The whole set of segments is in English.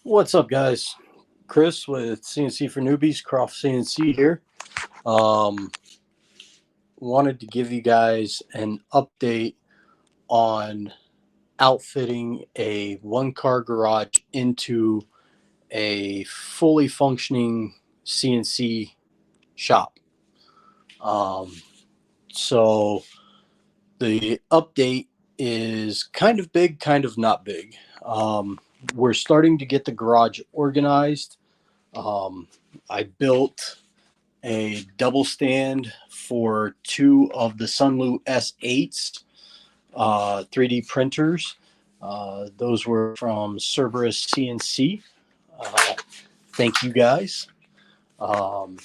What's up, guys? Chris with CNC for Newbies, Croft CNC here. Um, Wanted to give you guys an update on outfitting a one-car garage into a fully functioning CNC shop. Um, so the update is kind of big, kind of not big. We're starting to get the garage organized. Um, I built a double stand for two of the Sunlu S8s 3D printers. Those were from Cerberus CNC. Uh, Thank you guys. Um,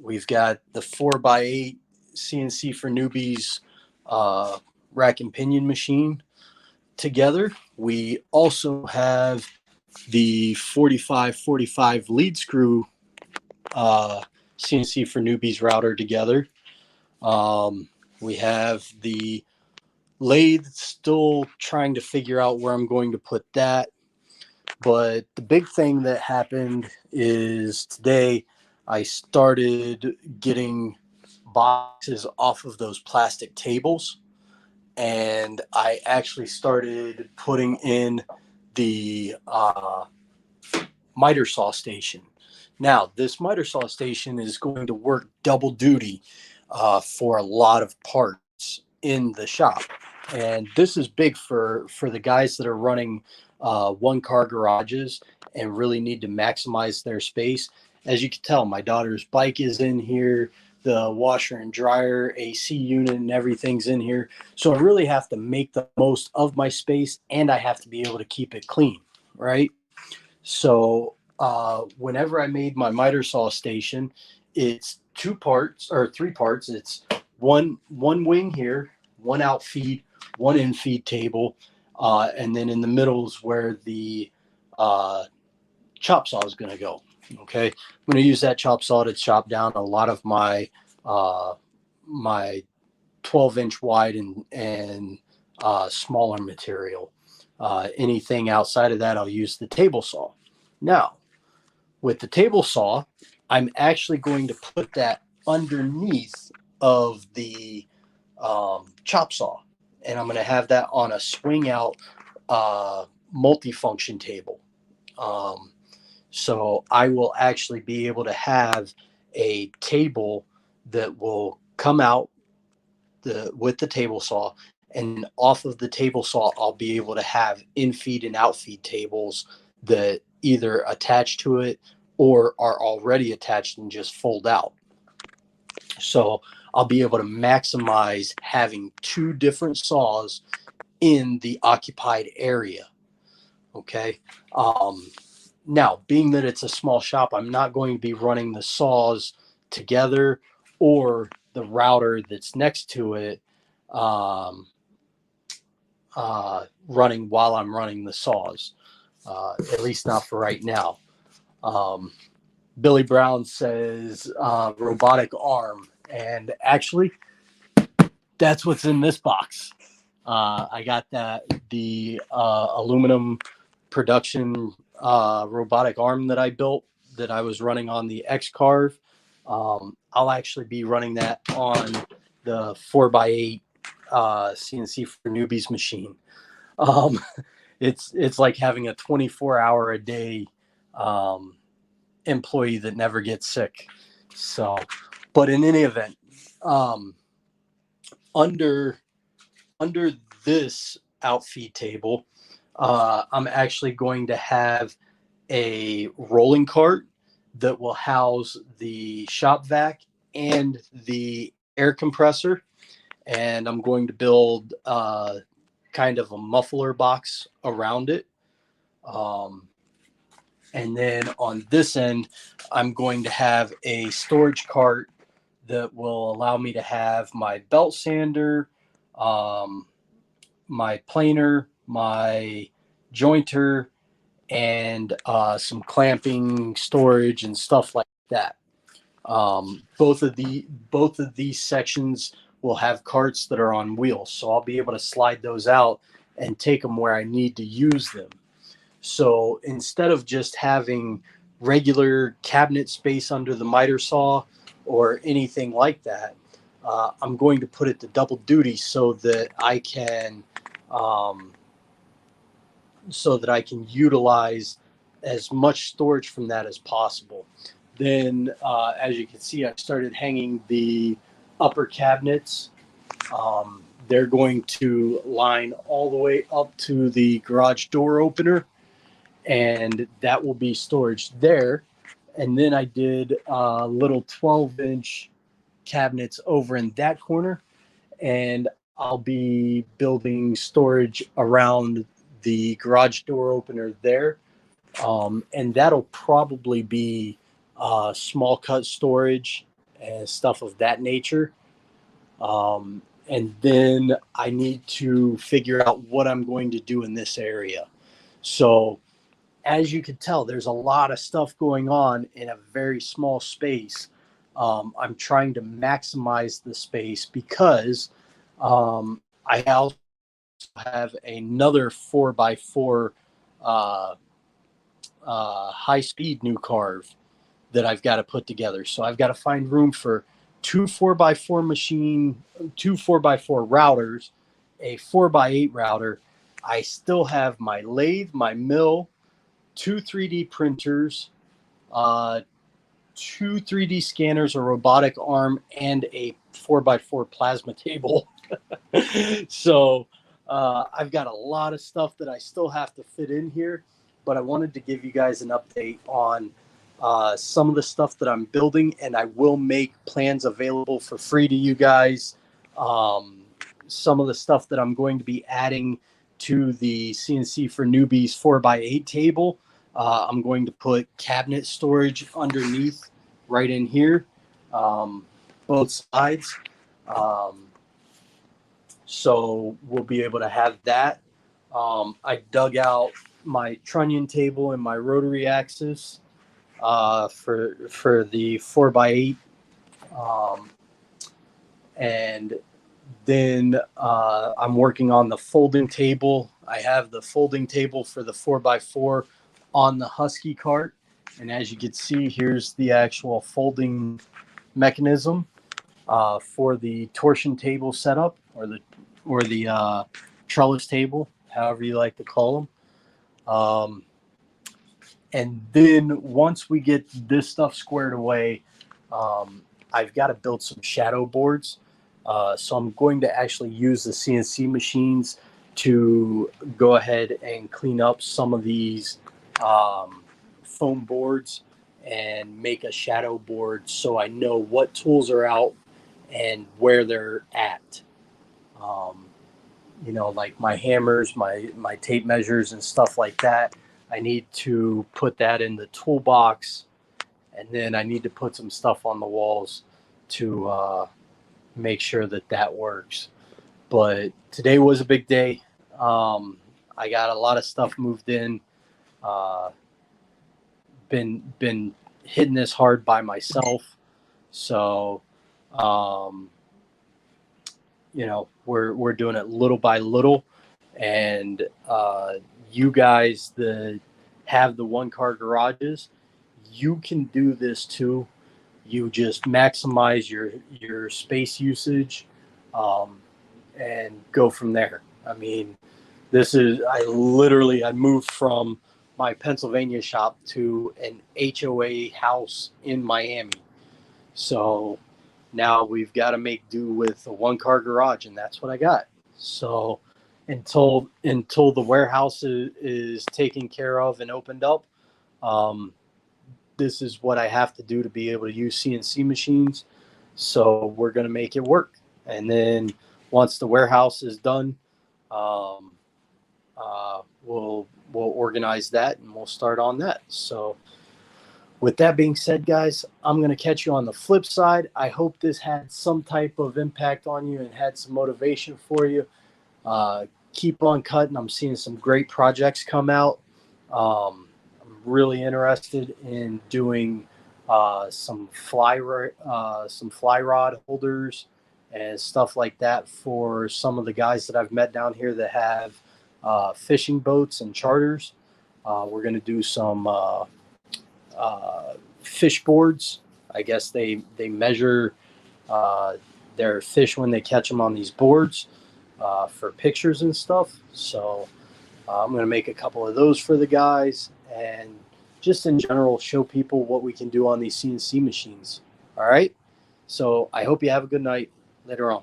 we've got the 4x8 CNC for Newbies uh, rack and pinion machine together. We also have the 4545 lead screw CNC for Newbies router together. We have the lathe, still trying to figure out where I'm going to put that. But the big thing that happened is today I started getting boxes off of those plastic tables, and I actually started putting in the miter saw station. Now, this miter saw station is going to work double duty for a lot of parts in the shop. And this is big for the guys that are running one-car garages and really need to maximize their space. As you can tell, my daughter's bike is in here, the washer and dryer, AC unit, and everything's in here. So I really have to make the most of my space, and I have to be able to keep it clean, right? So whenever I made my miter saw station, it's two parts or three parts. It's one wing here, one out feed, one in feed table, and then in the middle is where the uh, chop saw is going to go. Okay, I'm going to use that chop saw to chop down a lot of uh, my 12-inch wide and smaller material. Anything outside of that, I'll use the table saw. Now, with the table saw, I'm actually going to put that underneath of the chop saw, and I'm going to have that on a swing out multifunction table. Um, so I will actually be able to have a table that will come out with the table saw, and off of the table saw, I'll be able to have in feed and out feed tables that either attach to it or are already attached and just fold out. So I'll be able to maximize having two different saws in the occupied area. Okay. Now, being that it's a small shop, I'm not going to be running the saws together or the router that's next to it um, running while I'm running the saws, at least not for right now. Um, Billy Brown says robotic arm, and actually, that's what's in this box. I got the aluminum production robotic arm that I built that I was running on the X Carve. I'll actually be running that on the 4x8 CNC for Newbies machine. Um, it's like having a 24-hour a day um, employee that never gets sick. So, but in any event, um, under under this outfeed table, I'm actually going to have a rolling cart that will house the shop vac and the air compressor, and I'm going to build kind of a muffler box around it. Um, and then on this end, I'm going to have a storage cart that will allow me to have my belt sander, um, my planer, my jointer, and some clamping storage and stuff like that. Both of these sections will have carts that are on wheels, so I'll be able to slide those out and take them where I need to use them. So instead of just having regular cabinet space under the miter saw or anything like that, I'm going to put it to double duty um, so that I can utilize as much storage from that as possible. Then, as you can see, I started hanging the upper cabinets. They're going to line all the way up to the garage door opener, and that will be storage there. And then I did little 12-inch cabinets over in that corner, and I'll be building storage around the garage door opener there. And that'll probably be small cut storage and stuff of that nature. And then I need to figure out what I'm going to do in this area. So as you can tell, there's a lot of stuff going on in a very small space. I'm trying to maximize the space because I also have another 4x4 high-speed new carve that I've got to put together. So I've got to find room for two 4x4 routers, a 4x8 router. I still have my lathe, my mill, two 3D printers, two 3D scanners, a robotic arm, and a 4x4 plasma table. So I've got a lot of stuff that I still have to fit in here, but I wanted to give you guys an update on some of the stuff that I'm building, and I will make plans available for free to you guys. Some of the stuff that I'm going to be adding to the CNC for Newbies 4x8 table. I'm going to put cabinet storage underneath right in here, both sides. So we'll be able to have that. I dug out my trunnion table and my rotary axis for the 4x8. And then I'm working on the folding table. I have the folding table for the 4x4 on the Husky cart. And as you can see, here's the actual folding mechanism for the torsion table setup, or the trellis table, however you like to call them. And then once we get this stuff squared away, I've got to build some shadow boards. So I'm going to actually use the CNC machines to go ahead and clean up some of these foam boards and make a shadow board so I know what tools are out and where they're at. Like my hammers, my tape measures and stuff like that. I need to put that in the toolbox, and then I need to put some stuff on the walls to make sure that works. But today was a big day. I got a lot of stuff moved in. Been hitting this hard by myself, so we're doing it little by little. And you guys that have the one-car garages, you can do this too. You just maximize your space usage and go from there. I mean, I moved from my Pennsylvania shop to an HOA house in Miami. So now we've got to make do with a one-car garage, and that's what I got. So until the warehouse is taken care of and opened up, this is what I have to do to be able to use CNC machines. So we're going to make it work. And then once the warehouse is done, we'll organize that and we'll start on that. So with that being said, guys, I'm going to catch you on the flip side. I hope this had some type of impact on you and had some motivation for you. Keep on cutting. I'm seeing some great projects come out. I'm really interested in doing some fly rod holders and stuff like that for some of the guys that I've met down here that have fishing boats and charters. We're going to do some fish boards. I guess they measure their fish when they catch them on these boards for pictures and stuff. So I'm going to make a couple of those for the guys, and just in general show people what we can do on these CNC machines. All right. So I hope you have a good night. Later on.